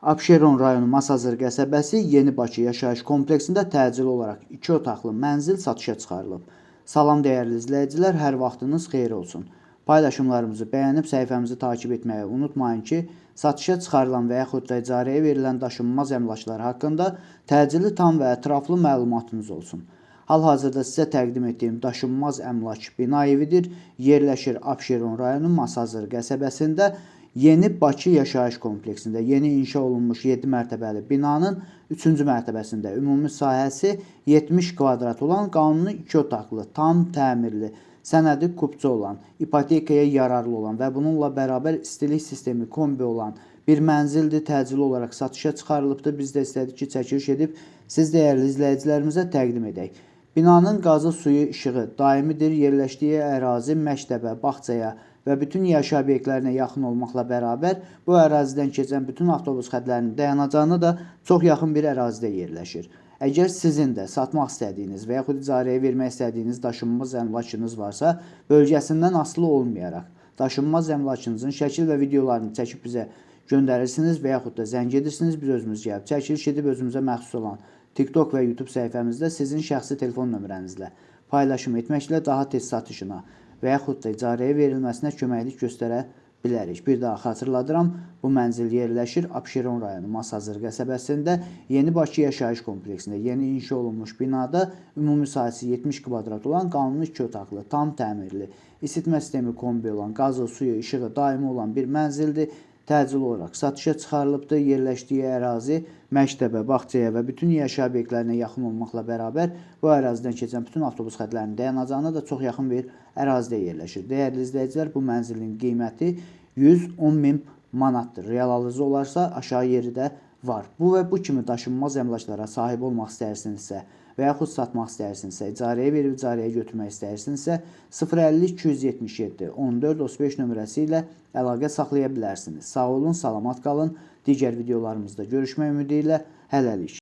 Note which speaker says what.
Speaker 1: Abşeron rayonu Masazır qəsəbəsi Yeni Bakı yaşayış kompleksində təcili olaraq 2 otaqlı mənzil satışa çıxarılıb. Salam dəyərli izləyicilər, hər vaxtınız xeyir olsun. Paylaşımlarımızı bəyənib səhifəmizi takib etməyi unutmayın ki, satışa çıxarılan və yaxud da icarəyə verilən daşınmaz əmlaklar haqqında təcili tam və ətraflı məlumatınız olsun. Hal-hazırda sizə təqdim etdiyim daşınmaz əmlak bina evidir. Yerləşir Abşeron rayonu Masazır qəsəbəsində Yeni Bakı yaşayış kompleksində yeni inşa olunmuş 7 mərtəbəli binanın 3-cü mərtəbəsində ümumi sahəsi 70 kvadrat olan qanuni 2 otaqlı, tam təmirli, sənədi kupçu olan, ipotekaya yararlı olan və bununla bərabər istilik sistemi kombi olan bir mənzildir. Təcili olaraq satışa çıxarılıbdır. Biz də istədik ki, çəkiliş edib siz dəyərli izləyicilərimizə təqdim edək. Binanın qazı, suyu, işığı daimidir. Yerləşdiyi ərazi məktəbə, bağçaya və bütün yaşayış obyektlərinə yaxın olmaqla bərabər bu ərazidən keçən bütün avtobus xətlərinin dayanacağına da çox yaxın bir ərazidə yerləşir. Əgər sizin də satmaq istədiyiniz və yaxud icarəyə vermək istədiyiniz daşınmaz əmlakınız varsa, bölgəsindən asılı olmayaraq daşınmaz əmlakınızın şəkil və videolarını çəkib bizə göndərirsiniz və yaxud da zəng edirsiniz, biz özümüz gəlib çəkiliş edib özümüzə məxsus olan TikTok və YouTube səhifəmizdə sizin şəxsi telefon nömrənizlə paylaşım etməklə daha tez satışına və yaxud da icarəyə verilməsinə köməklik göstərə bilərik. Bir daha xatırladıram, bu mənzil yerləşir Abşeron rayonu Masazır qəsəbəsində Yeni Bakı yaşayış kompleksində yeni inşa olunmuş binada ümumi sahəsi 70 kvadrat olan qanuni 2 otaqlı, tam təmirli, isitmə sistemi kombi olan, qazı, suyu, işığı daimi olan bir mənzildir. Təcili olaraq satışa çıxarılıbdır. Yerləşdiyi ərazi məktəbə, bağçaya və bütün yaşayış obyektlərinə yaxın olmaqla bərabər bu ərazidən keçən bütün avtobus xətlərinin dayanacağına da çox yaxın bir ərazidə yerləşir. Dəyərli izləyicilər, bu mənzilin qiyməti 110 min manatdır. Real alıcı olarsa aşağı yeri də var. Bu və bu kimi daşınmaz əmlaklara sahib olmaq istəyirsinizsə və yaxud satmaq istəyirsinizsə, icarəyə verib icarəyə götürmək istəyirsinizsə 050 277 14 35 nömrəsi ilə əlaqə saxlaya bilərsiniz. Sağ olun, salamat qalın. Digər videolarımızda görüşmək ümidi ilə hələlik.